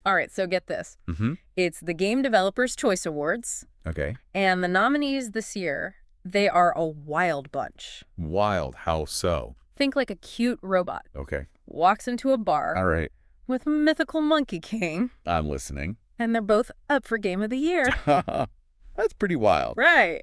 All right, so get this. Mm-hmm. It's the Game Developers' Choice Awards, Okay. and the nominees this year, they are a wild bunch. Wild. How so? Think like a cute robot. Okay. Walks into a bar All right. with mythical Monkey King, I'm listening. and they're both up for Game of the Year. That's pretty wild. Right.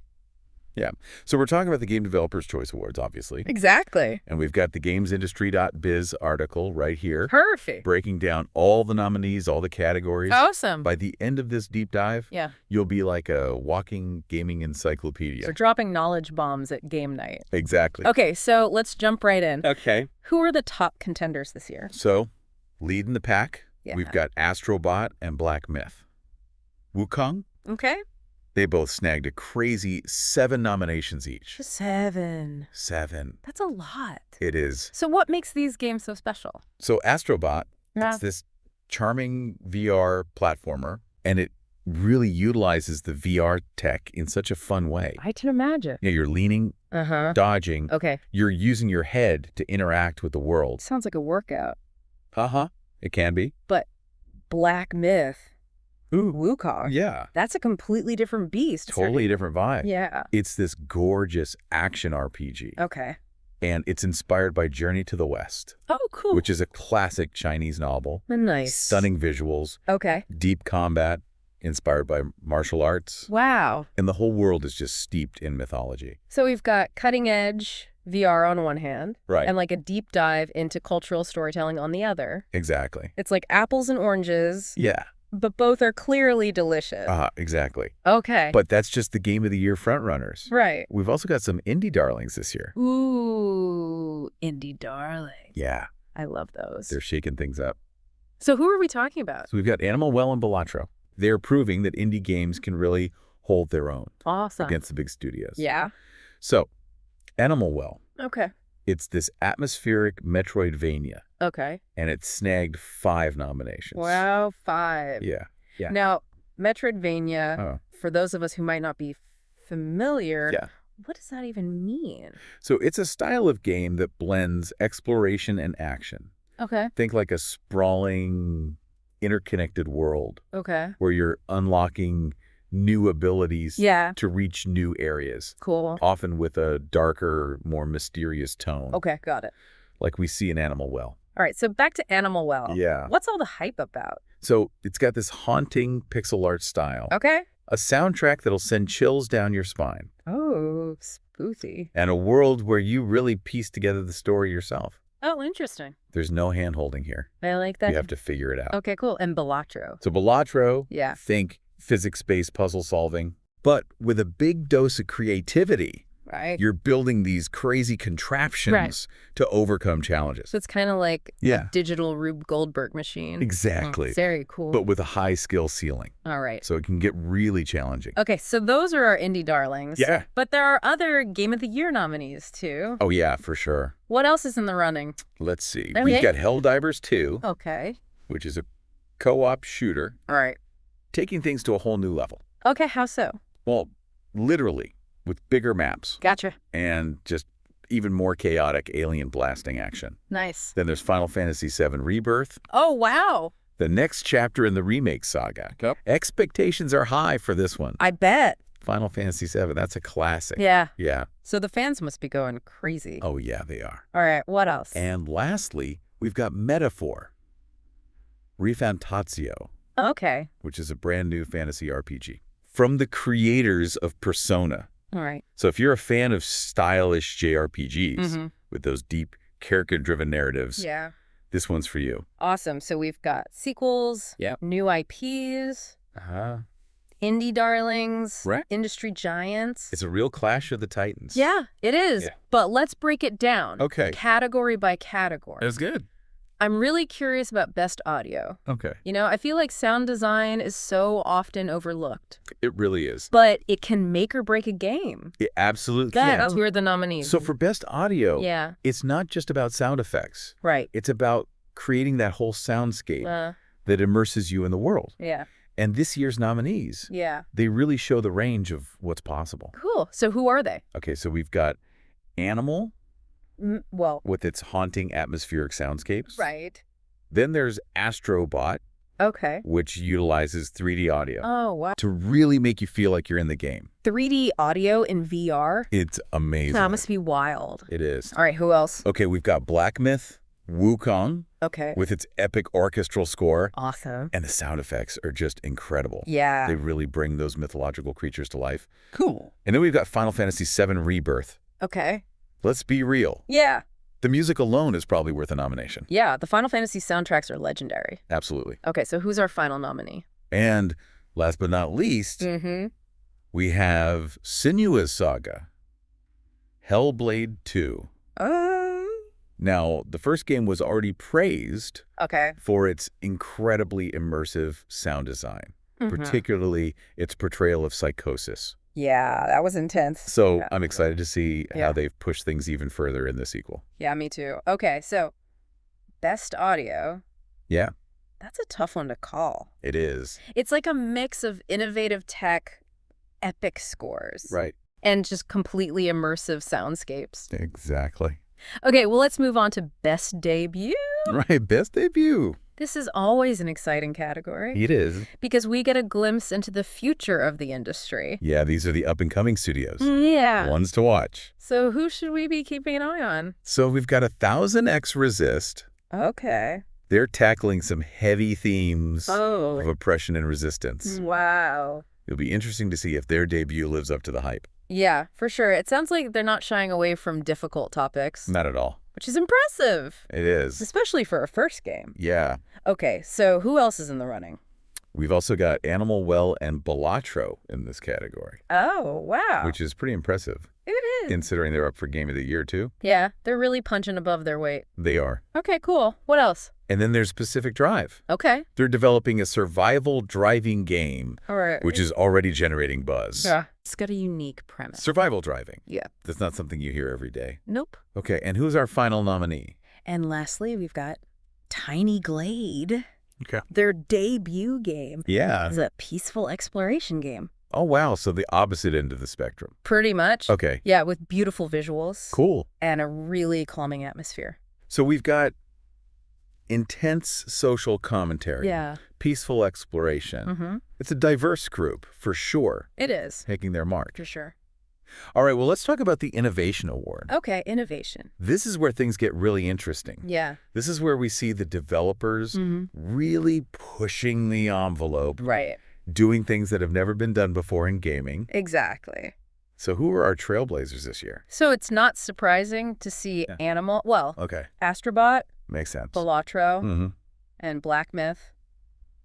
Yeah. So we're talking about the Game Developers' Choice Awards, obviously. Exactly. And we've got the gamesindustry.biz article right here. Perfect. Breaking down all the nominees, all the categories. Awesome. By the end of this deep dive, Yeah. you'll be like a walking gaming encyclopedia. So dropping knowledge bombs at game night. Exactly. Okay, so let's jump right in. Okay. Who are the top contenders this year? So, leading the pack, Yeah. we've got Astro Bot and Black Myth. Wukong, Okay. they both snagged a crazy 7 nominations each. 7. 7. That's a lot. It is. So what makes these games so special? So Astro Bot, Yeah. it's this charming VR platformer, and it really utilizes the VR tech in such a fun way. I can imagine. Yeah, you're leaning, Uh-huh. dodging. Okay. You're using your head to interact with the world. Sounds like a workout. Uh-huh. It can be. But Black Myth, Ooh. Wukong, Yeah. that's a completely different beast. Totally different vibe. Yeah. It's this gorgeous action RPG. Okay. And it's inspired by Journey to the West, Oh, cool. which is a classic Chinese novel. Nice. Stunning visuals, Okay. deep combat, inspired by martial arts. Wow. And the whole world is just steeped in mythology. So we've got cutting edge VR on one hand, Right. and like a deep dive into cultural storytelling on the other. Exactly. It's like apples and oranges, Yeah. but both are clearly delicious. Exactly. Okay. But that's just the Game of the Year frontrunners. Right. We've also got some indie darlings this year. Ooh, indie darling. Yeah. I love those. They're shaking things up. So who are we talking about? So we've got Animal Well and Balatro. They're proving that indie games can really hold their own Awesome. against the big studios. Yeah. So, Animal Well, Okay. it's this atmospheric Metroidvania, Okay. and it snagged 5 nominations. Wow, 5. Yeah. Yeah. Now, Metroidvania, Oh. for those of us who might not be familiar, Yeah. what does that even mean? So it's a style of game that blends exploration and action. Okay. Think like a sprawling, interconnected world Okay. where you're unlocking new abilities Yeah. to reach new areas, Cool. often with a darker, more mysterious tone, Okay, got it. like we see in Animal Well. All right, so back to Animal Well. Yeah. What's all the hype about? So it's got this haunting pixel art style, Okay. a soundtrack that'll send chills down your spine, Oh, spooky. and a world where you really piece together the story yourself. Oh, interesting. There's no hand-holding here. I like that. You have to figure it out. Okay, cool. And Balatro. So Balatro, Yeah. think physics-based puzzle solving, but with a big dose of creativity. Right. You're building these crazy contraptions to overcome challenges. So it's kind of like Yeah. a digital Rube Goldberg machine. Exactly. Very cool. But with a high skill ceiling. All right. So it can get really challenging. Okay, so those are our indie darlings. Yeah. But there are other Game of the Year nominees, too. Oh, yeah, for sure. What else is in the running? Let's see. Okay. We've got Helldivers 2, Okay. which is a co-op shooter, All right. taking things to a whole new level. Okay, how so? Well, literally, with bigger maps Gotcha. and just even more chaotic alien blasting action. Nice. Then there's Final Fantasy VII Rebirth, Oh, wow. the next chapter in the remake saga. Yep. Expectations are high for this one. I bet. Final Fantasy VII, that's a classic. Yeah. Yeah. So the fans must be going crazy. Oh, yeah, they are. All right, what else? And lastly, we've got Metaphor, Rifantatio, Okay. which is a brand new fantasy RPG from the creators of Persona. All right. So if you're a fan of stylish JRPGs Mhm. with those deep character-driven narratives, Yeah. this one's for you. Awesome. So we've got sequels, Yep. new IPs, Uh-huh. indie darlings, Right. industry giants. It's a real clash of the titans. Yeah, it is. Yeah. But let's break it down. Okay. Category by category. That's good. I'm really curious about best audio. Okay. You know, I feel like sound design is so often overlooked, It really is. but it can make or break a game. It absolutely Good. can. Who are the nominees? So for best audio, Yeah, it's not just about sound effects. right. It's about creating that whole soundscape that immerses you in the world. Yeah, And this year's nominees, yeah. they really show the range of what's possible. Cool. So who are they? Okay, so we've got Animal Well, with its haunting atmospheric soundscapes. right. Then there's Astro Bot Okay. which utilizes 3D audio Oh, wow. to really make you feel like you're in the game. 3D audio in VR? It's amazing. That must be wild. It is. All right, who else? Okay, we've got Black Myth, Wukong, Okay. with its epic orchestral score, Awesome. and the sound effects are just incredible. Yeah. They really bring those mythological creatures to life. Cool. And then we've got Final Fantasy VII Rebirth. Okay. Let's be real. Yeah. The music alone is probably worth a nomination. Yeah, the Final Fantasy soundtracks are legendary. Absolutely. Okay, so who's our final nominee? And last but not least, we have Senua's Saga, Hellblade 2. Now, the first game was already praised Okay. for its incredibly immersive sound design, particularly its portrayal of psychosis. Yeah, that was intense. So Yeah. I'm excited to see Yeah. how they've pushed things even further in the sequel. Yeah, me too. Okay, so best audio. Yeah, That's a tough one to call. it is. It's like a mix of innovative tech, epic scores, Right. and just completely immersive soundscapes. Exactly. Okay, well, let's move on to best debut. Right, best debut. This is always an exciting category It is. because we get a glimpse into the future of the industry. Yeah, these are the up-and-coming studios. Yeah. Ones to watch. So who should we be keeping an eye on? So we've got 1000X Resist. Okay. They're tackling some heavy themes of Oh, oppression and resistance. wow. It'll be interesting to see if their debut lives up to the hype. Yeah, for sure. It sounds like they're not shying away from difficult topics, Not at all. which is impressive, It is. especially for a first game. Yeah. Okay, so who else is in the running? We've also got Animal Well and Balatro in this category, Oh, wow. which is pretty impressive, It is. considering they're up for Game of the Year, too. Yeah, they're really punching above their weight. They are. Okay, cool. What else? And then there's Pacific Drive. Okay. They're developing a survival driving game, All right. which is already generating buzz. Yeah. It's got a unique premise. Survival driving. Yeah. That's not something you hear every day. Nope. Okay, and who's our final nominee? And lastly, we've got Tiny Glade. Okay. Their debut game Yeah. is a peaceful exploration game. Oh, wow. So the opposite end of the spectrum. Pretty much. Okay. Yeah, with beautiful visuals. Cool. And a really calming atmosphere. So we've got intense social commentary. Yeah. Peaceful exploration. Mm-hmm. It's a diverse group, for sure, It is, taking their mark. for sure. All right, well, let's talk about the Innovation Award. Okay, innovation. This is where things get really interesting. Yeah. This is where we see the developers really pushing the envelope, Right. doing things that have never been done before in gaming. Exactly. So who are our trailblazers this year? So it's not surprising to see Okay, Astro Bot, makes sense. Balatro, Mm-hmm. and Black Myth,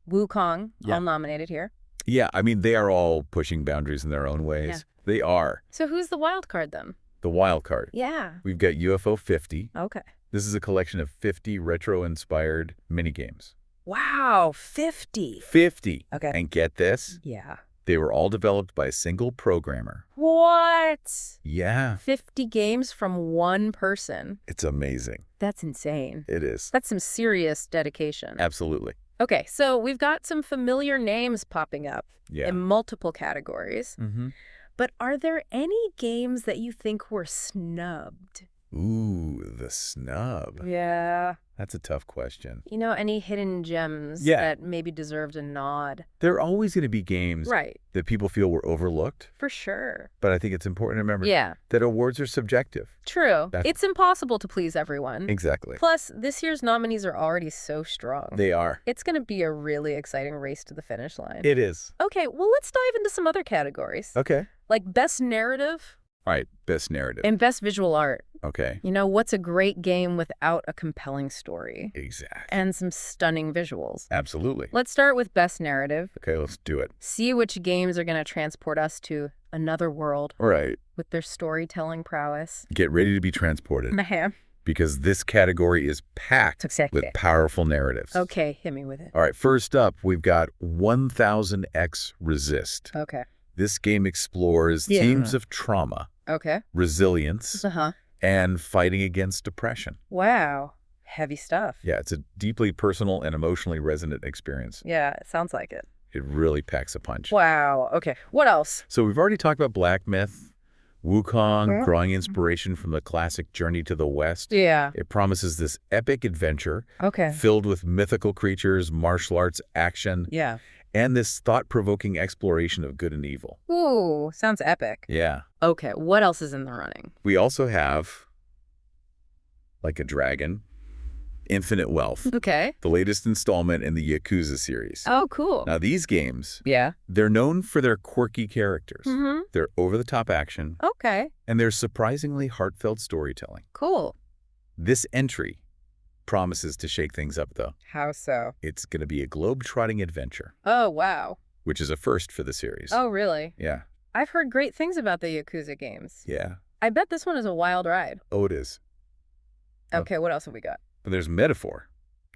Wukong, Yeah. all nominated here. Yeah, I mean, they are all pushing boundaries in their own ways. Yeah. They are. So who's the wild card then? The wild card. Yeah. We've got UFO 50. Okay. This is a collection of 50 retro-inspired minigames. Wow, 50. 50. Okay. And get this, Yeah. they were all developed by a single programmer. What? Yeah, 50 games from one person. it's amazing. That's insane. It is. That's some serious dedication. Absolutely. Okay, so we've got some familiar names popping up Yeah. in multiple categories. Mm-hmm. But are there any games that you think were snubbed? Ooh, the snub. Yeah. That's a tough question. You know, any hidden gems Yeah. that maybe deserved a nod? There are always going to be games Right. that people feel were overlooked, For sure. but I think it's important to remember Yeah. that awards are subjective. True. That's- It's impossible to please everyone. Exactly. Plus, this year's nominees are already so strong. They are. It's going to be a really exciting race to the finish line. It is. Okay, well, let's dive into some other categories. Okay. Like Best Narrative All right, best narrative. and Best Visual Art. Okay. You know, what's a great game without a compelling story? Exactly. And some stunning visuals. Absolutely. Let's start with Best Narrative. Okay, let's do it. See which games are going to transport us to another world All right. with their storytelling prowess. Get ready to be transported Ma'am. because this category is packed Exactly. with powerful narratives. Okay, hit me with it. All right, first up, we've got 1000X Resist. Okay. This game explores Yeah. themes of trauma, Okay. resilience, Uh-huh. and fighting against depression. Wow. Heavy stuff. Yeah, it's a deeply personal and emotionally resonant experience. Yeah, it sounds like it. It really packs a punch. Wow. Okay. What else? So we've already talked about Black Myth, Wukong, drawing inspiration from the classic Journey to the West. Yeah. It promises this epic adventure Okay. filled with mythical creatures, martial arts, action, Yeah. and this thought-provoking exploration of good and evil. Ooh, sounds epic. Yeah. Okay, what else is in the running? We also have, like a dragon, Infinite Wealth, Okay. the latest installment in the Yakuza series. Oh, cool. Now, these games, Yeah. they're known for their quirky characters. Mm-hmm. They're over-the-top action, Okay, and they're surprisingly heartfelt storytelling. cool. This entry promises to shake things up, though. How so? It's going to be a globe-trotting adventure, Oh, wow. which is a first for the series. Oh, really? Yeah. I've heard great things about the Yakuza games. Yeah. I bet this one is a wild ride. Oh, it is. Oh. Okay, what else have we got? But there's Metaphor.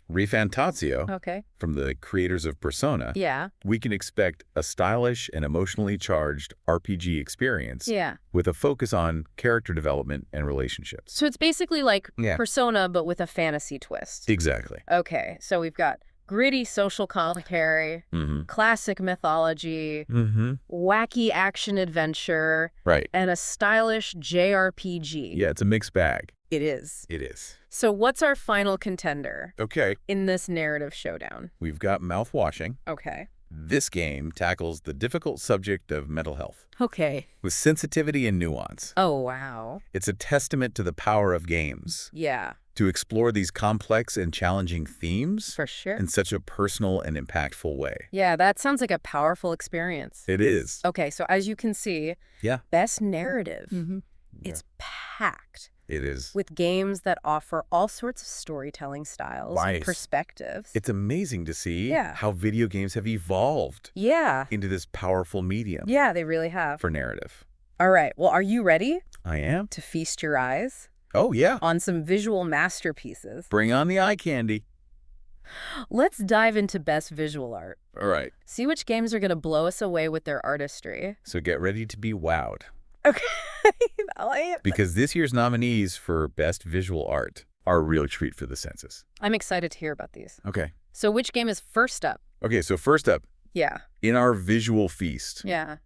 Refantazio, Okay. from the creators of Persona. Yeah. We can expect a stylish and emotionally charged RPG experience Yeah. with a focus on character development and relationships. So it's basically like Yeah. Persona, but with a fantasy twist. Exactly. Okay, so we've got gritty social commentary, Mm-hmm. classic mythology, Mm-hmm. wacky action adventure, Right. and a stylish JRPG. Yeah, it's a mixed bag. It is. It is. So what's our final contender Okay. in this narrative showdown? We've got Mouthwashing. Okay. This game tackles the difficult subject of mental health Okay. with sensitivity and nuance. Oh, wow. It's a testament to the power of games Yeah, to explore these complex and challenging themes for sure. in such a personal and impactful way. Yeah, that sounds like a powerful experience. It is. Okay, so as you can see, Yeah. best narrative. Mm-hmm. It's packed It is. with games that offer all sorts of storytelling styles, Nice. perspectives. It's amazing to see Yeah. how video games have evolved Yeah. into this powerful medium Yeah, they really have. for narrative. All right, well, are you ready I am. to feast your eyes Oh, yeah. on some visual masterpieces? Bring on the eye candy. Let's dive into best visual art. All right. See which games are going to blow us away with their artistry. So get ready to be wowed. Okay. I'm Because this year's nominees for Best Visual Art are a real treat for the senses. excited to hear about these. Okay. So which game is first up? Okay, so first up, Yeah. in our visual feast, Yeah.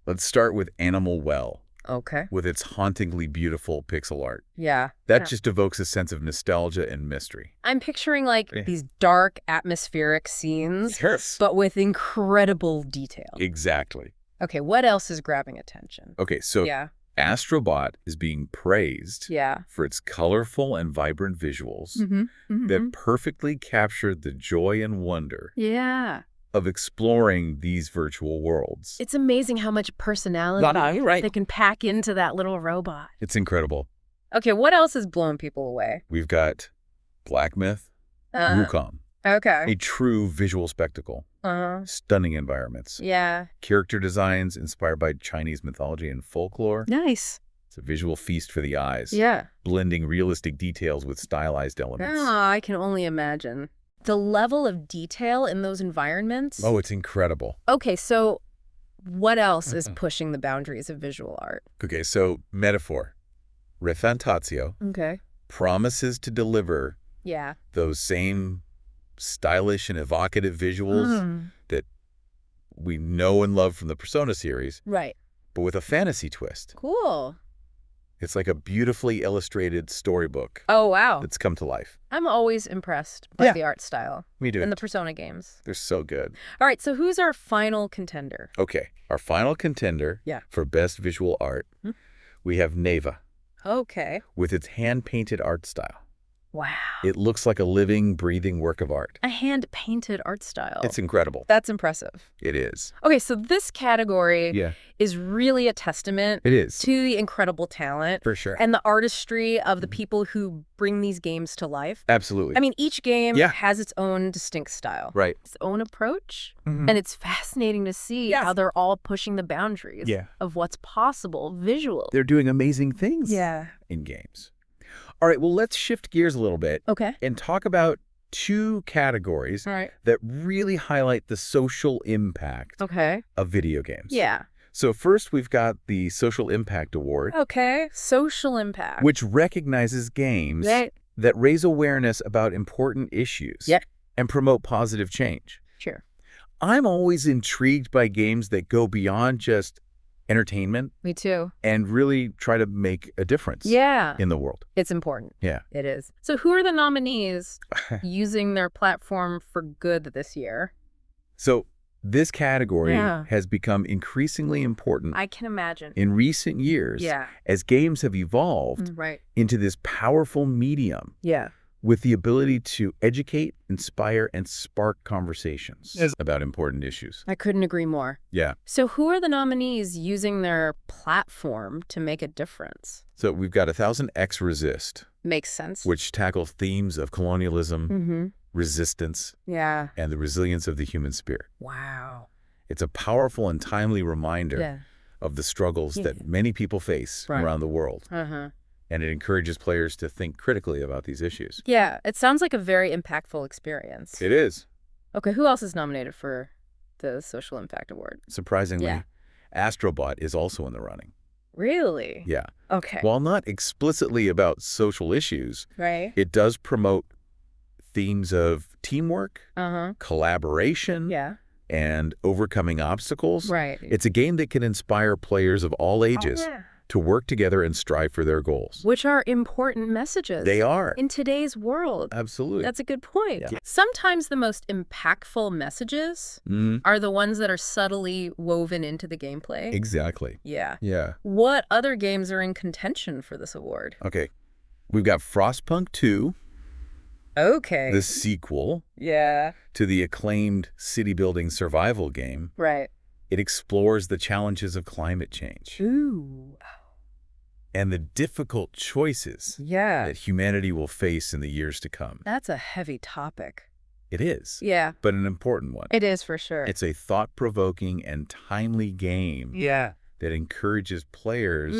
let's start with Animal Well, Okay. with its hauntingly beautiful pixel art. Yeah. That Yeah. just evokes a sense of nostalgia and mystery. I'm picturing like Yeah. these dark atmospheric scenes, Yes. but with incredible detail. Exactly. Okay, what else is grabbing attention? Okay, so Yeah. Astro Bot is being praised Yeah. for its colorful and vibrant visuals Mm-hmm. that perfectly captured the joy and wonder Yeah. of exploring these virtual worlds. It's amazing how much personality they can pack into that little robot. It's incredible. Okay, what else is blowing people away? We've got Black Myth, Wukong, Okay. a true visual spectacle, stunning environments, Yeah. character designs inspired by Chinese mythology and folklore. Nice. It's a visual feast for the eyes, Yeah. blending realistic details with stylized elements. Oh, I can only imagine. The level of detail in those environments. Oh, it's incredible. Okay, so what else is pushing the boundaries of visual art? Okay, so Metaphor, Refantazio, Okay. promises to deliver Yeah. those same stylish and evocative visuals that we know and love from the Persona series, Right. but with a fantasy twist. Cool. It's like a beautifully illustrated storybook Oh, wow. that's come to life. I'm always impressed by Yeah. the art style Me too. in the Persona games. They're so good. All right, so who's our final contender? Okay, our final contender Yeah. for Best Visual Art, we have Neva Okay. with its hand-painted art style. Wow. It looks like a living, breathing work of art. A hand-painted art style. It's incredible. That's impressive. It is. Okay, so this category Yeah, is really a testament it is. to the incredible talent For sure. and the artistry of the people who bring these games to life. Absolutely. I mean, each game Yeah. has its own distinct style, Right. its own approach, Mhm. and it's fascinating to see Yes. how they're all pushing the boundaries Yeah. of what's possible visual. They're doing amazing things in games. All right, well, let's shift gears a little bit Okay. and talk about two categories All right. that really highlight the social impact Okay. of video games. Yeah. So first, we've got the Social Impact Award, Okay. Social impact. which recognizes games Right. that raise awareness about important issues Yeah. and promote positive change. Sure. I'm always intrigued by games that go beyond just entertainment, Me too. and really try to make a difference in the world. It's important. Yeah. It is. So who are the nominees using their platform for good this year? So this category has become increasingly important. I can imagine. In recent years as games have evolved into this powerful medium with the ability to educate, inspire, and spark conversations about important issues. I couldn't agree more. Yeah. So who are the nominees using their platform to make a difference? So we've got 1000X Resist. Makes sense. Which tackles themes of colonialism, resistance, and the resilience of the human spirit. Wow. It's a powerful and timely reminder of the struggles that many people face around the world. And it encourages players to think critically about these issues. Yeah, it sounds like a very impactful experience. It is. Okay, who else is nominated for the Social Impact Award? Surprisingly, Astro Bot is also in the running. Really? Yeah. Okay. While not explicitly about social issues, it does promote themes of teamwork, collaboration, and overcoming obstacles. It's a game that can inspire players of all ages to work together and strive for their goals. Which are important messages. They are. In today's world. Absolutely. That's a good point. Sometimes the most impactful messages are the ones that are subtly woven into the gameplay. Exactly. Yeah. What other games are in contention for this award? Okay. We've got Frostpunk 2. Okay. The sequel to the acclaimed city-building survival game. It explores the challenges of climate change. Ooh. And the difficult choices that humanity will face in the years to come. That's a heavy topic. It is. Yeah. But an important one. It is for sure. It's a thought-provoking and timely game that encourages players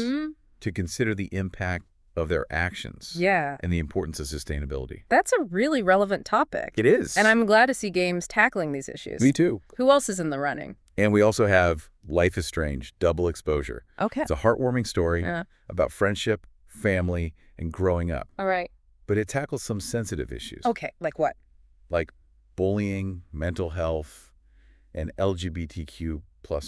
to consider the impact of their actions and the importance of sustainability. That's a really relevant topic. It is. And I'm glad to see games tackling these issues. Me too. Who else is in the running? And we also have Life is Strange, Double Exposure. Okay. It's a heartwarming story about friendship, family, and growing up. All right. But it tackles some sensitive issues. Okay, like what? Like bullying, mental health, and LGBTQ+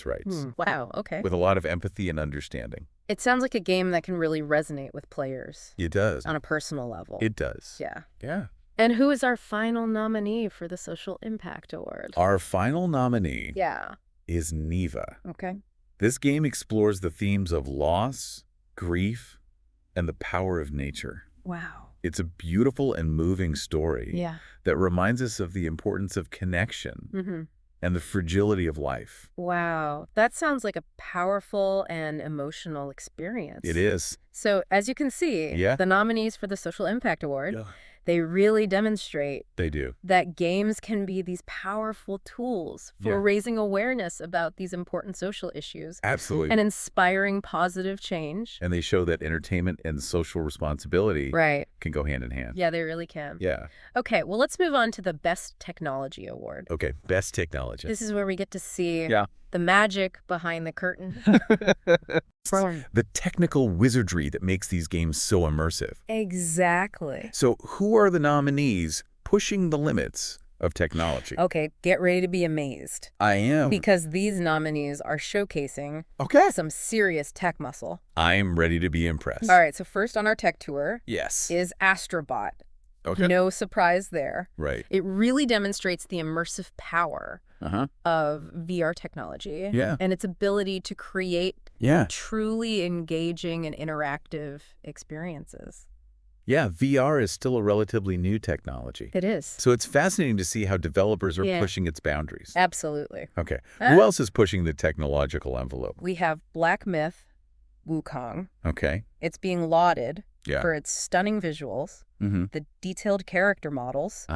rights. Wow, okay. With a lot of empathy and understanding. It sounds like a game that can really resonate with players. It does. On a personal level. It does. Yeah. And who is our final nominee for the Social Impact Award? Our final nominee is Neva. Okay. This game explores the themes of loss, grief, and the power of nature. Wow. It's a beautiful and moving story that reminds us of the importance of connection and the fragility of life. Wow. That sounds like a powerful and emotional experience. It is. So, as you can see, the nominees for the Social Impact Award, they really demonstrate that games can be these powerful tools for raising awareness about these important social issues. Absolutely. And inspiring positive change. And they show that entertainment and social responsibility can go hand in hand. Yeah, they really can. Yeah. Okay, well, let's move on to the Best Technology Award. Okay, Best Technology. This is where we get to see the magic behind the curtain. The technical wizardry that makes these games so immersive. Exactly. So who are the nominees pushing the limits of technology? Okay, get ready to be amazed. I am. Because these nominees are showcasing some serious tech muscle. I'm ready to be impressed. All right, so first on our tech tour is Astro Bot. Okay. No surprise there. Right. It really demonstrates the immersive power of VR technology and its ability to create truly engaging and interactive experiences. Yeah, VR is still a relatively new technology. It is. So it's fascinating to see how developers are pushing its boundaries. Absolutely. Okay. Who else is pushing the technological envelope? We have Black Myth, Wukong. Okay. It's being lauded for its stunning visuals, the detailed character models,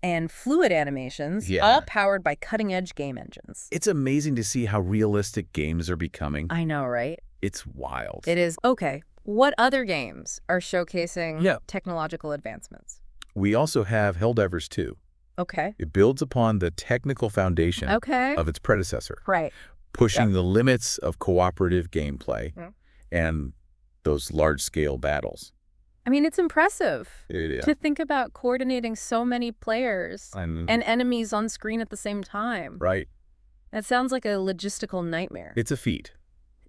and fluid animations, all powered by cutting-edge game engines. It's amazing to see how realistic games are becoming. I know, right? It's wild. It is. Okay. What other games are showcasing technological advancements? We also have Helldivers 2. Okay. It builds upon the technical foundation of its predecessor. Right. Pushing the limits of cooperative gameplay and those large-scale battles. I mean, it's impressive to think about coordinating so many players and enemies on screen at the same time. Right. That sounds like a logistical nightmare. It's a feat.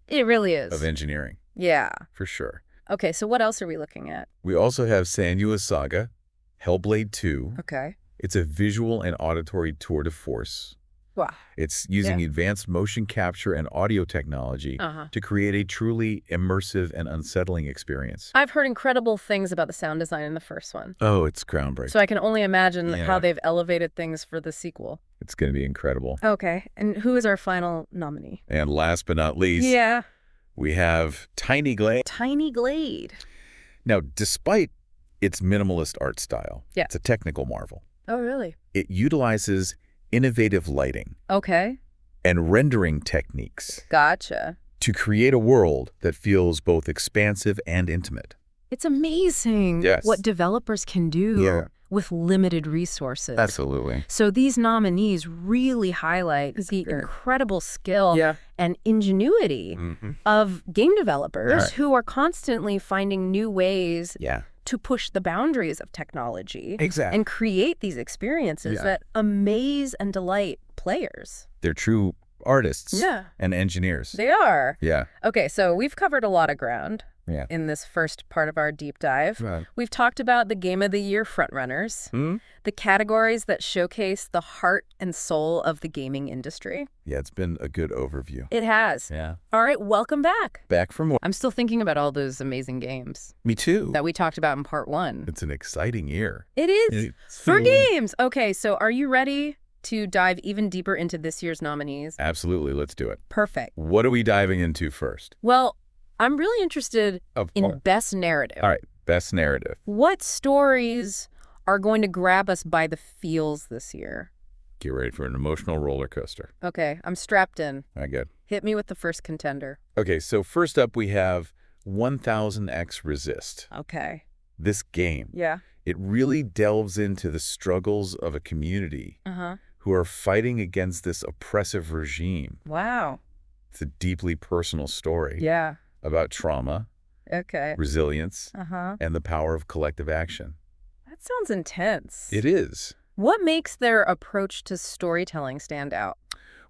It really is. Of engineering. Yeah. For sure. Okay, so what else are we looking at? We also have Senua's Saga, Hellblade 2. Okay. It's a visual and auditory tour de force. Wow. It's using advanced motion capture and audio technology to create a truly immersive and unsettling experience. I've heard incredible things about the sound design in the first one. Oh, it's groundbreaking. So I can only imagine how they've elevated things for the sequel. It's going to be incredible. Okay, and who is our final nominee? And last but not least, we have Tiny Glade. Tiny Glade. Now, despite its minimalist art style, it's a technical marvel. Oh, really? It utilizes innovative lighting and rendering techniques to create a world that feels both expansive and intimate. It's amazing what developers can do with limited resources. Absolutely. So these nominees really highlight the incredible skill and ingenuity of game developers who are constantly finding new ways to push the boundaries of technology and create these experiences that amaze and delight players. They're true artists and engineers. They are. Yeah. Okay, so we've covered a lot of ground in this first part of our deep dive. Right. We've talked about the Game of the Year frontrunners, the categories that showcase the heart and soul of the gaming industry. Yeah, it's been a good overview. It has. Yeah. All right, welcome back. Back for more. I'm still thinking about all those amazing games. Me too. That we talked about in part 1. It's an exciting year. It is. For games. Okay, so are you ready to dive even deeper into this year's nominees? Absolutely. Let's do it. Perfect. What are we diving into first? Well, I'm really interested in Best Narrative. All right. Best Narrative. What stories are going to grab us by the feels this year? Get ready for an emotional roller coaster. Okay. I'm strapped in. All right, good. Hit me with the first contender. Okay. So first up, we have 1000X Resist. Okay. This game. Yeah. It really delves into the struggles of a community who are fighting against this oppressive regime. Wow. It's a deeply personal story. Yeah. About trauma, resilience, and the power of collective action. That sounds intense. It is. What makes their approach to storytelling stand out?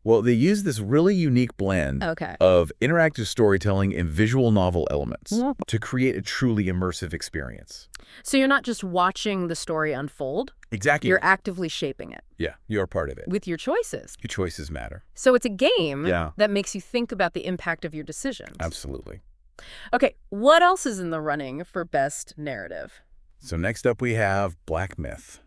Well, they use this really unique blend of interactive storytelling and visual novel elements to create a truly immersive experience. So you're not just watching the story unfold. Exactly. You're actively shaping it. Yeah, you're a part of it. With your choices. Your choices matter. So it's a game that makes you think about the impact of your decisions. Absolutely. Okay, what else is in the running for Best Narrative? So next up we have Black Myth.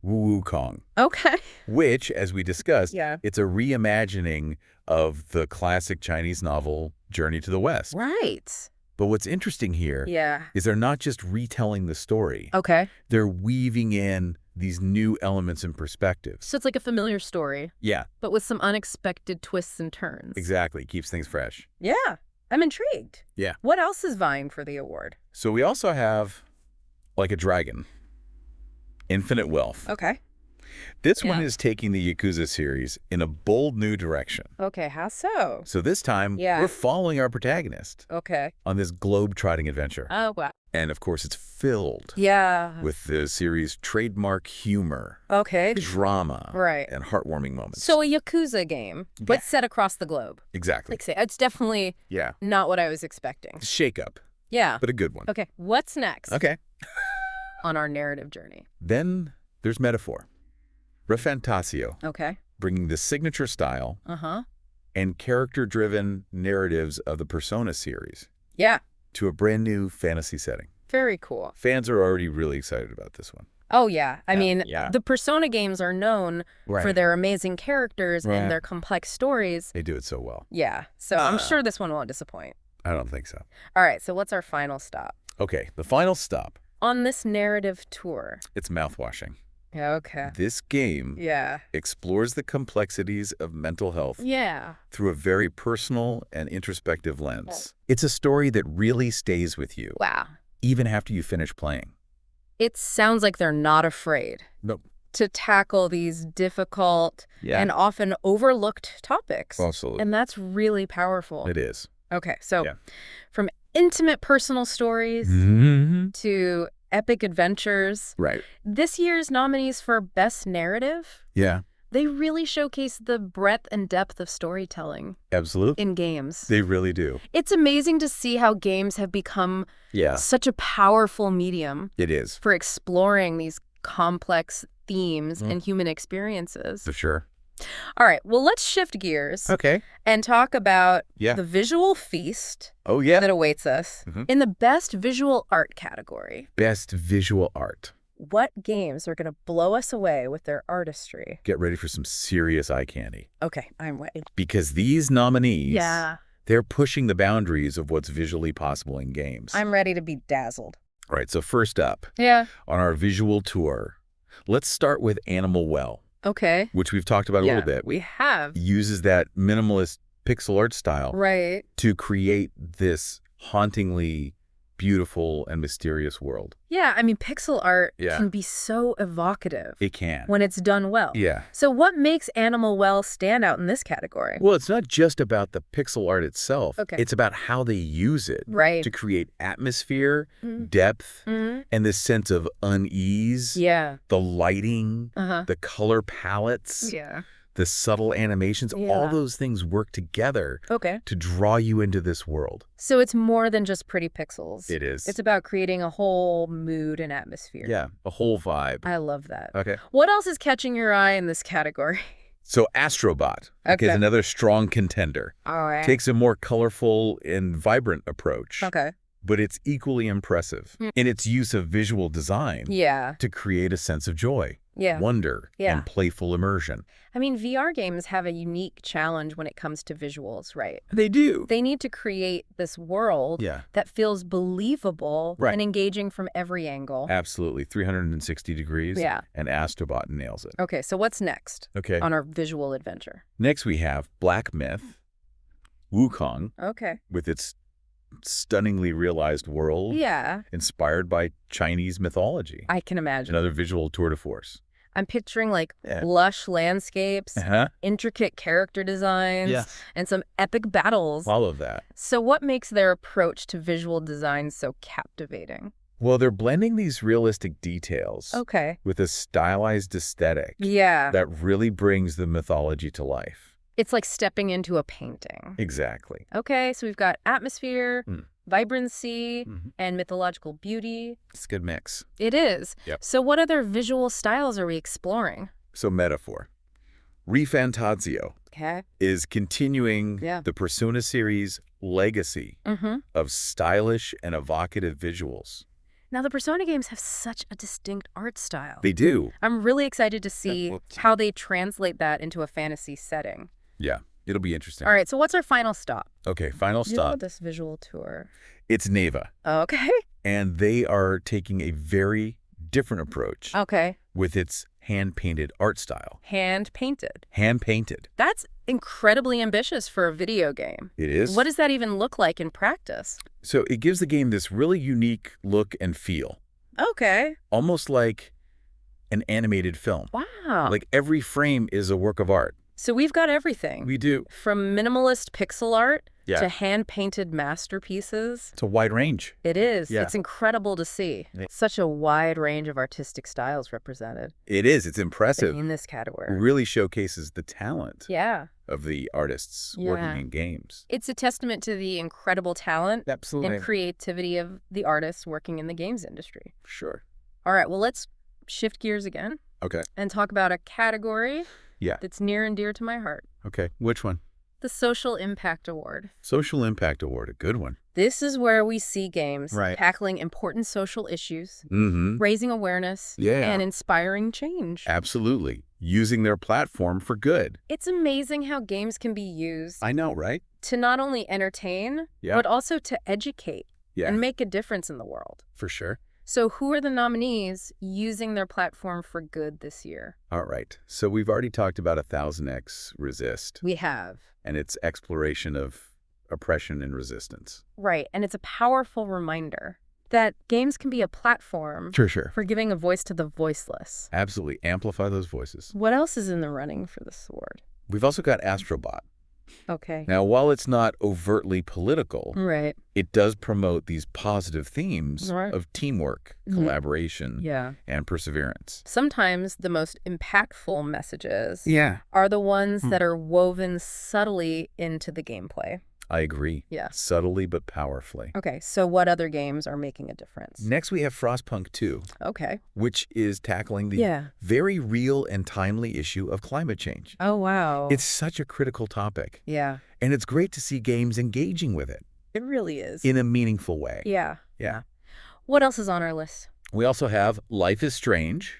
Wukong. Okay. Which, as we discussed, it's a reimagining of the classic Chinese novel Journey to the West. Right. But what's interesting here is they're not just retelling the story. Okay. They're weaving in these new elements and perspectives. So it's like a familiar story. Yeah. But with some unexpected twists and turns. Exactly. Keeps things fresh. Yeah. I'm intrigued. Yeah. What else is vying for the award? So we also have Like a Dragon. Infinite Wealth. Okay. This one is taking the Yakuza series in a bold new direction. Okay, how so? So this time, we're following our protagonist on this globe-trotting adventure. Oh, wow. And of course, it's filled with the series' trademark humor, drama, and heartwarming moments. So a Yakuza game, but set across the globe. Exactly. Like say, it's definitely not what I was expecting. Shake-up. Yeah. But a good one. Okay, what's next? Okay. On our narrative journey. Then there's Metaphor. Refantasio. Okay. Bringing the signature style and character-driven narratives of the Persona series to a brand new fantasy setting. Very cool. Fans are already really excited about this one. Oh, yeah. I mean, the Persona games are known for their amazing characters and their complex stories. They do it so well. Yeah. So I'm sure this one won't disappoint. I don't think so. All right. So what's our final stop? Okay. The final stop. On this narrative tour. It's mouthwashing. Okay. This game explores the complexities of mental health through a very personal and introspective lens. It's a story that really stays with you. Wow. Even after you finish playing. It sounds like they're not afraid to tackle these difficult and often overlooked topics. Absolutely. And that's really powerful. It is. Okay. So from intimate personal stories to epic adventures. Right. This year's nominees for Best Narrative They really showcase the breadth and depth of storytelling. Absolutely. In games. They really do. It's amazing to see how games have become such a powerful medium. It is. For exploring these complex themes and human experiences. For sure. All right, well, let's shift gears. Okay. And talk about the visual feast that awaits us in the best visual art category. Best visual art. What games are going to blow us away with their artistry? Get ready for some serious eye candy. Okay, I'm ready. Because these nominees, they're pushing the boundaries of what's visually possible in games. I'm ready to be dazzled. All right, so first up, on our visual tour, let's start with Animal Well. Okay. Which we've talked about a little bit. We have. Uses that minimalist pixel art style to create this hauntingly beautiful and mysterious world. Yeah, I mean, pixel art can be so evocative. It can. When it's done well. Yeah. So what makes Animal Well stand out in this category? Well, it's not just about the pixel art itself. Okay. It's about how they use it to create atmosphere, depth, and this sense of unease. Yeah. The lighting, the color palettes. Yeah. The subtle animations, all those things work together to draw you into this world. So it's more than just pretty pixels. It is. It's about creating a whole mood and atmosphere. Yeah, a whole vibe. I love that. Okay. What else is catching your eye in this category? So Astro Bot is another strong contender. All right. Takes a more colorful and vibrant approach. Okay. But it's equally impressive in its use of visual design to create a sense of joy, wonder, and playful immersion. I mean, VR games have a unique challenge when it comes to visuals, right? They do. They need to create this world that feels believable and engaging from every angle. Absolutely. 360 degrees. Yeah. And Astro Bot nails it. Okay, so what's next on our visual adventure? Next we have Black Myth, Wukong. Okay. With its stunningly realized world. Yeah. Inspired by Chinese mythology. I can imagine. Another visual tour de force. I'm picturing like lush landscapes, intricate character designs, and some epic battles. All of that. So what makes their approach to visual design so captivating? Well, they're blending these realistic details with a stylized aesthetic that really brings the mythology to life. It's like stepping into a painting. Exactly. Okay, so we've got atmosphere, vibrancy, and mythological beauty. It's a good mix. It is. Yep. So what other visual styles are we exploring? So metaphor. Refantazio is continuing the Persona series legacy of stylish and evocative visuals. Now, the Persona games have such a distinct art style. They do. I'm really excited to see how they translate that into a fantasy setting. Yeah, it'll be interesting. All right, so what's our final stop? Okay, final stop. This visual tour. It's Neva. Okay. And they are taking a very different approach. With its hand-painted art style. Hand-painted? Hand-painted. That's incredibly ambitious for a video game. It is. What does that even look like in practice? So it gives the game this really unique look and feel. Okay. Almost like an animated film. Wow. Like every frame is a work of art. So we've got everything. We do. From minimalist pixel art to hand-painted masterpieces. It's a wide range. It is. Yeah. It's incredible to see. Such a wide range of artistic styles represented. It is. It's impressive. In this category. It really showcases the talent of the artists working in games. It's a testament to the incredible talent and creativity of the artists working in the games industry. Sure. All right. Well, let's shift gears again. Okay. And talk about a category that's near and dear to my heart. Okay. Which one? The Social Impact Award. Social Impact Award, a good one. This is where we see games tackling important social issues, raising awareness, and inspiring change. Absolutely. Using their platform for good. It's amazing how games can be used. I know, right? To not only entertain, but also to educate and make a difference in the world. For sure. So who are the nominees using their platform for good this year? All right. So we've already talked about 1000X Resist. We have. And its exploration of oppression and resistance. Right. And it's a powerful reminder that games can be a platform for giving a voice to the voiceless. Absolutely. Amplify those voices. What else is in the running for this award? We've also got Astro Bot. Okay. Now, while it's not overtly political, Right. it does promote these positive themes of teamwork, collaboration, and perseverance. Sometimes the most impactful messages Yeah. are the ones that are woven subtly into the gameplay. I agree. Yeah. Subtly but powerfully. Okay, so what other games are making a difference? Next, we have Frostpunk 2. Okay. Which is tackling the very real and timely issue of climate change. Oh, wow. It's such a critical topic. Yeah. And it's great to see games engaging with it. It really is. In a meaningful way. Yeah. Yeah. What else is on our list? We also have Life is Strange,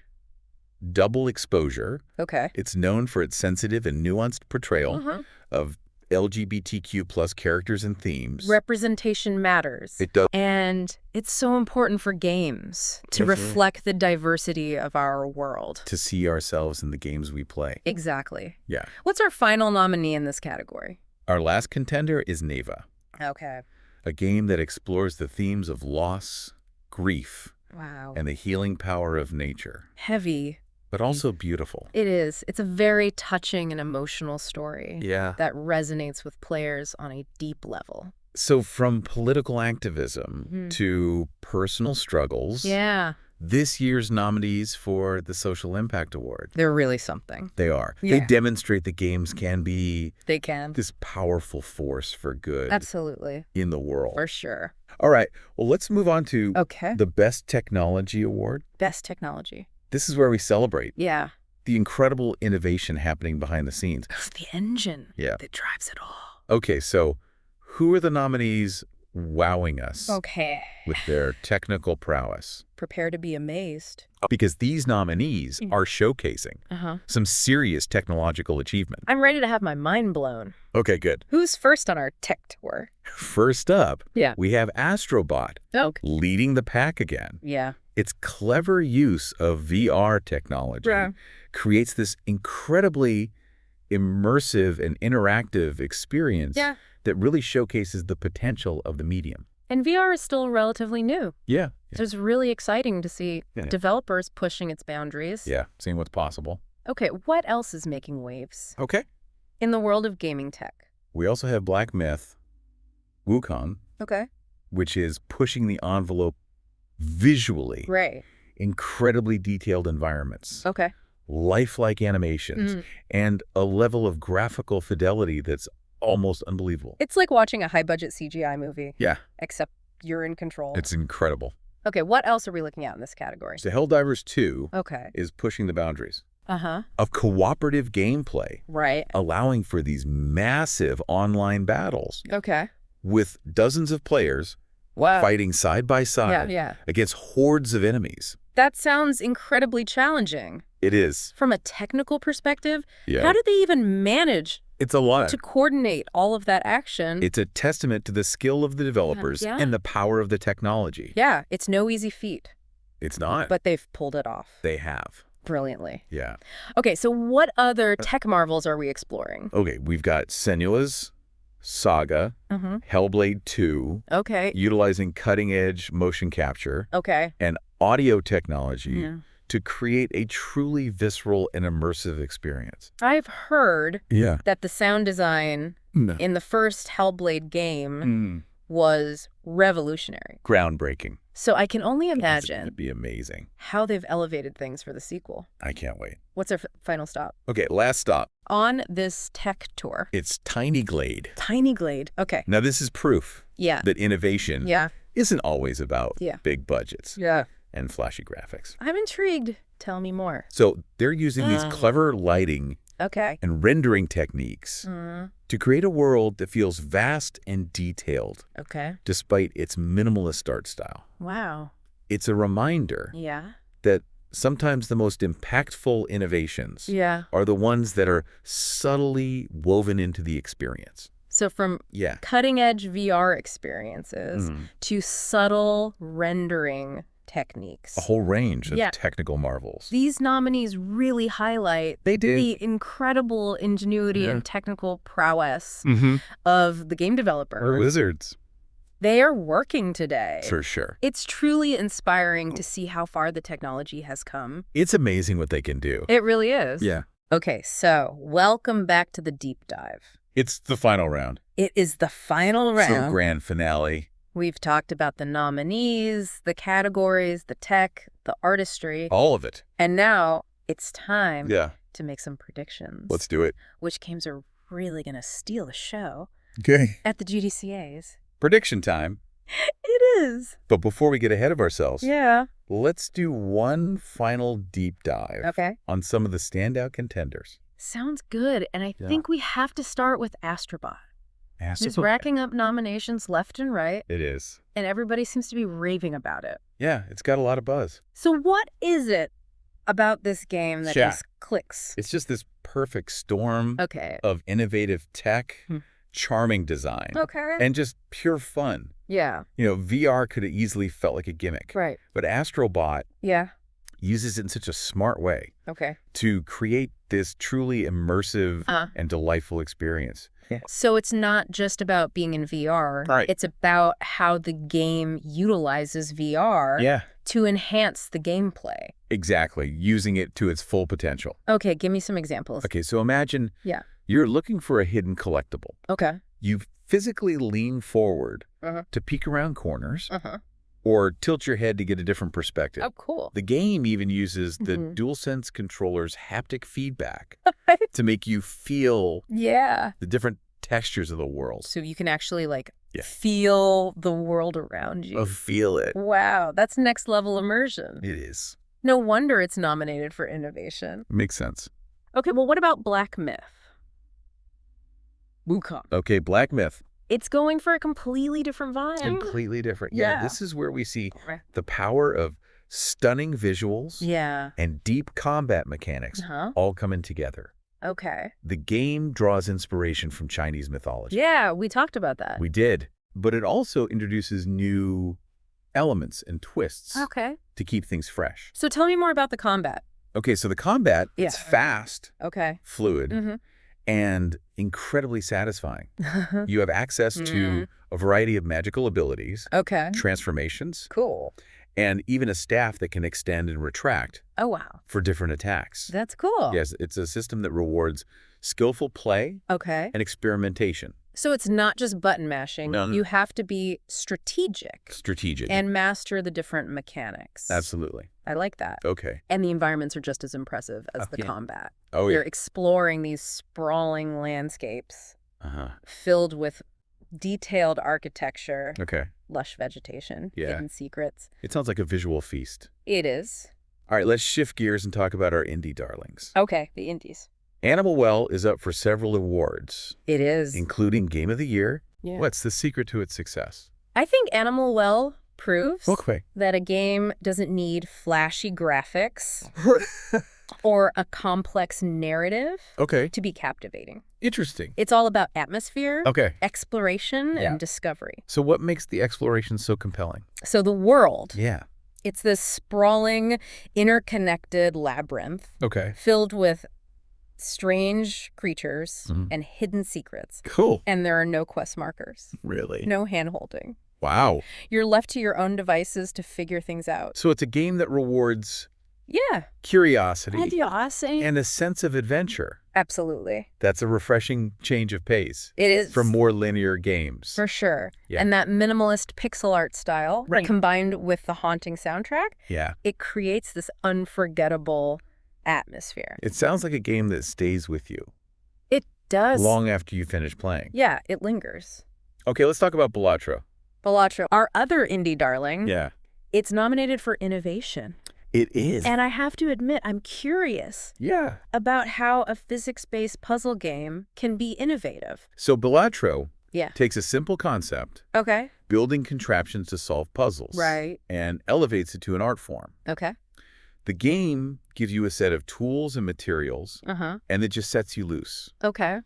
Double Exposure. Okay. It's known for its sensitive and nuanced portrayal of LGBTQ plus characters and themes. Representation matters. It does. And it's so important for games to reflect the diversity of our world. To see ourselves in the games we play. Exactly. Yeah. What's our final nominee in this category? Our last contender is Neva. Okay. A game that explores the themes of loss, grief, and the healing power of nature. Heavy. But also beautiful. It is. It's a very touching and emotional story. Yeah. That resonates with players on a deep level. So from political activism to personal struggles. Yeah. This year's nominees for the Social Impact Award. They're really something. They are. Yeah. They demonstrate that games can be this powerful force for good. Absolutely. In the world. For sure. All right. Well, let's move on to the Best Technology Award. Best Technology. This is where we celebrate the incredible innovation happening behind the scenes. It's the engine that drives it all. Okay, so who are the nominees wowing us with their technical prowess? Prepare to be amazed. Because these nominees are showcasing some serious technological achievement. I'm ready to have my mind blown. Okay, good. Who's first on our tech tour? First up, we have Astro Bot leading the pack again. Yeah. Its clever use of VR technology creates this incredibly immersive and interactive experience that really showcases the potential of the medium. And VR is still relatively new. Yeah. So it's really exciting to see developers pushing its boundaries. Yeah, seeing what's possible. Okay, what else is making waves? Okay. In the world of gaming tech. We also have Black Myth, Wukong, which is pushing the envelope visually. Right. Incredibly detailed environments. Okay. Lifelike animations, and a level of graphical fidelity that's almost unbelievable. It's like watching a high-budget CGI movie. Yeah. Except you're in control. It's incredible. Okay, what else are we looking at in this category? So Helldivers 2 is pushing the boundaries of cooperative gameplay. Right. Allowing for these massive online battles. Okay. With dozens of players fighting side by side against hordes of enemies. That sounds incredibly challenging. It is. From a technical perspective, how do they even manage to coordinate all of that action? It's a testament to the skill of the developers and the power of the technology. Yeah, it's no easy feat. It's not. But they've pulled it off. They have. Brilliantly. Yeah. Okay, so what other tech marvels are we exploring? Okay, we've got Senua's Saga, Hellblade 2, utilizing cutting-edge motion capture and audio technology to create a truly visceral and immersive experience. I've heard that the sound design in the first Hellblade game was revolutionary. Groundbreaking. So I can only imagine it'd be amazing how they've elevated things for the sequel. I can't wait. What's our final stop? Okay, last stop. On this tech tour. It's Tiny Glade. Tiny Glade. Okay. Now this is proof that innovation isn't always about big budgets and flashy graphics. I'm intrigued. Tell me more. So they're using these clever lighting and rendering techniques to create a world that feels vast and detailed despite its minimalist art style. Wow. It's a reminder that sometimes the most impactful innovations are the ones that are subtly woven into the experience. So from cutting-edge VR experiences to subtle rendering techniques. A whole range of technical marvels. These nominees really highlight the incredible ingenuity and technical prowess of the game developer. Wizards. They are working today. For sure. It's truly inspiring to see how far the technology has come. It's amazing what they can do. It really is. Yeah. Okay, so welcome back to the deep dive. It's the final round. It is the final round. So grand finale. We've talked about the nominees, the categories, the tech, the artistry. All of it. And now it's time to make some predictions. Let's do it. Which games are really going to steal the show at the GDCAs. Prediction time. It is. But before we get ahead of ourselves, let's do one final deep dive on some of the standout contenders. Sounds good. And I think we have to start with Astro Bot. It's racking up nominations left and right. It is. And everybody seems to be raving about it. Yeah, it's got a lot of buzz. So what is it about this game that just clicks? It's just this perfect storm of innovative tech, charming design, and just pure fun. Yeah. You know, VR could have easily felt like a gimmick. Right. But Astro Bot uses it in such a smart way to create this truly immersive and delightful experience. Yeah. So it's not just about being in VR. Right. It's about how the game utilizes VR to enhance the gameplay. Exactly. Using it to its full potential. Okay, give me some examples. Okay, so imagine you're looking for a hidden collectible. Okay. You physically lean forward to peek around corners or tilt your head to get a different perspective. Oh, cool. The game even uses the DualSense controller's haptic feedback to make you feel the different textures of the world. So you can actually, like, feel the world around you. Feel it. Wow, that's next level immersion. It is. No wonder it's nominated for innovation. Makes sense. Okay, well, what about Black Myth? Wukong. Okay, Black Myth. It's going for a completely different vibe. Completely different. Yeah, this is where we see the power of stunning visuals and deep combat mechanics all coming together. Okay. The game draws inspiration from Chinese mythology. Yeah, we talked about that. We did. But it also introduces new elements and twists to keep things fresh. So tell me more about the combat. Okay, so the combat, it's fast, fluid, and incredibly satisfying. You have access to a variety of magical abilities, transformations, and even a staff that can extend and retract for different attacks. That's cool. Yes, it's a system that rewards skillful play and experimentation. So it's not just button mashing. No. You have to be strategic. And master the different mechanics. Absolutely. I like that. Okay. And the environments are just as impressive as the combat. Oh, You're exploring these sprawling landscapes filled with detailed architecture, lush vegetation, hidden secrets. It sounds like a visual feast. It is. All right, let's shift gears and talk about our indie darlings. Okay, the indies. Animal Well is up for several awards. It is. Including Game of the Year. Yeah. What's the secret to its success? I think Animal Well proves that a game doesn't need flashy graphics or a complex narrative to be captivating. Interesting. It's all about atmosphere, exploration, and discovery. So what makes the exploration so compelling? So the world. Yeah. It's this sprawling, interconnected labyrinth filled with strange creatures and hidden secrets. Cool. And there are no quest markers. Really? No hand-holding. Wow. You're left to your own devices to figure things out. So it's a game that rewards curiosity and a sense of adventure. Absolutely. That's a refreshing change of pace. It is. From more linear games. For sure. Yeah. And that minimalist pixel art style combined with the haunting soundtrack, it creates this unforgettable atmosphere. It sounds like a game that stays with you. It does. Long after you finish playing. Yeah, it lingers. Okay, let's talk about Balatro. Balatro, our other indie darling. Yeah. It's nominated for innovation. It is. And I have to admit, I'm curious about how a physics-based puzzle game can be innovative. So Balatro takes a simple concept, building contraptions to solve puzzles, and elevates it to an art form. The game gives you a set of tools and materials, and it just sets you loose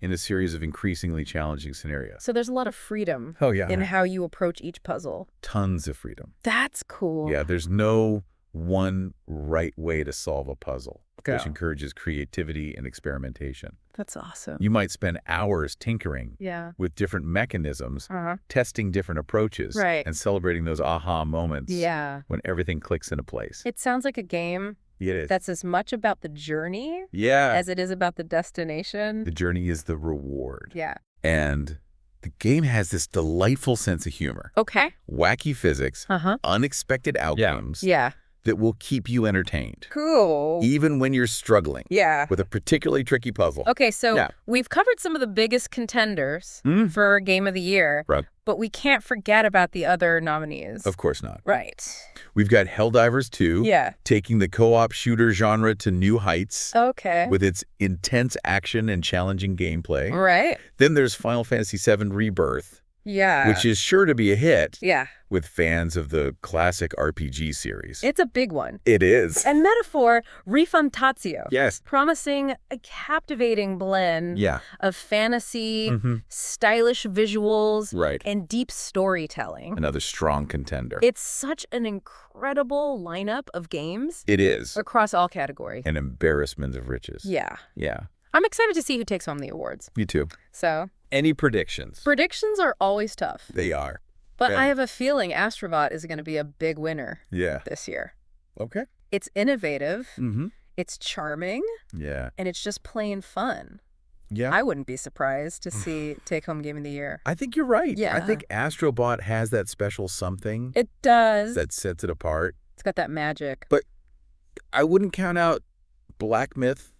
in a series of increasingly challenging scenarios. So there's a lot of freedom in how you approach each puzzle. Tons of freedom. That's cool. Yeah, there's no one right way to solve a puzzle, which encourages creativity and experimentation. That's awesome. You might spend hours tinkering with different mechanisms, testing different approaches, and celebrating those aha moments when everything clicks into place. It sounds like a game that's as much about the journey as it is about the destination. The journey is the reward. Yeah. And the game has this delightful sense of humor. Okay. Wacky physics, unexpected outcomes. Yeah. That will keep you entertained. Cool. Even when you're struggling. Yeah. With a particularly tricky puzzle. Okay, so we've covered some of the biggest contenders for Game of the Year, but we can't forget about the other nominees. Of course not. Right. We've got Helldivers 2, taking the co-op shooter genre to new heights. Okay. With its intense action and challenging gameplay. Right. Then there's Final Fantasy VII Rebirth. Yeah. Which is sure to be a hit. Yeah. With fans of the classic RPG series. It's a big one. It is. And Metaphor Refuntatio. Yes. Promising a captivating blend of fantasy, stylish visuals, and deep storytelling. Another strong contender. It's such an incredible lineup of games. It is. Across all categories. An embarrassment of riches. Yeah. Yeah. I'm excited to see who takes home the awards. Me too. So. Any predictions? Predictions are always tough. They are. But I have a feeling Astro Bot is going to be a big winner this year. Okay. It's innovative. It's charming. Yeah. And it's just plain fun. Yeah. I wouldn't be surprised to see Take Home Game of the Year. I think you're right. Yeah. I think Astro Bot has that special something. It does. That sets it apart. It's got that magic. But I wouldn't count out Black Myth,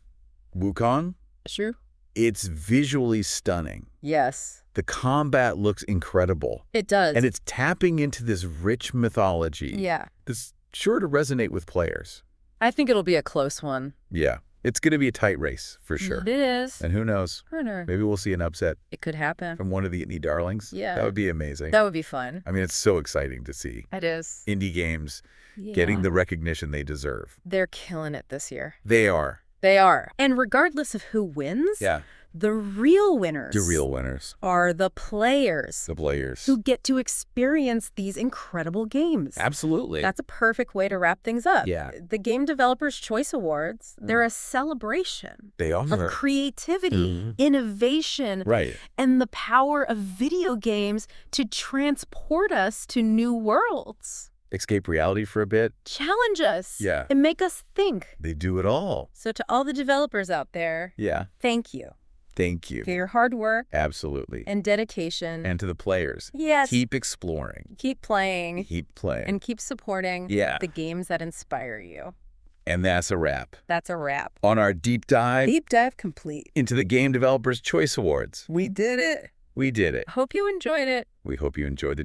Wukong. True. It's visually stunning. Yes. The combat looks incredible. It does. And it's tapping into this rich mythology. Yeah. That's sure to resonate with players. I think it'll be a close one. Yeah. It's going to be a tight race, for sure. It is. And who knows? Maybe we'll see an upset. It could happen. From one of the indie darlings. Yeah. That would be amazing. That would be fun. I mean, it's so exciting to see. It is. Indie games getting the recognition they deserve. They're killing it this year. They are. They are. And regardless of who wins, the real winners are the players. The players. Who get to experience these incredible games. Absolutely. That's a perfect way to wrap things up. Yeah. The Game Developers Choice Awards, they're a celebration. They are. Of creativity, innovation, and the power of video games to transport us to new worlds. Escape reality for a bit. Challenge us. Yeah. And make us think. They do it all. So to all the developers out there, thank you. Thank you. For your hard work. Absolutely. And dedication. And to the players. Yes. Keep exploring. Keep playing. Keep playing. And keep supporting the games that inspire you. And that's a wrap. That's a wrap. On our deep dive. Deep dive complete. Into the Game Developers Choice Awards. We did it. We did it. Hope you enjoyed it. We hope you enjoyed the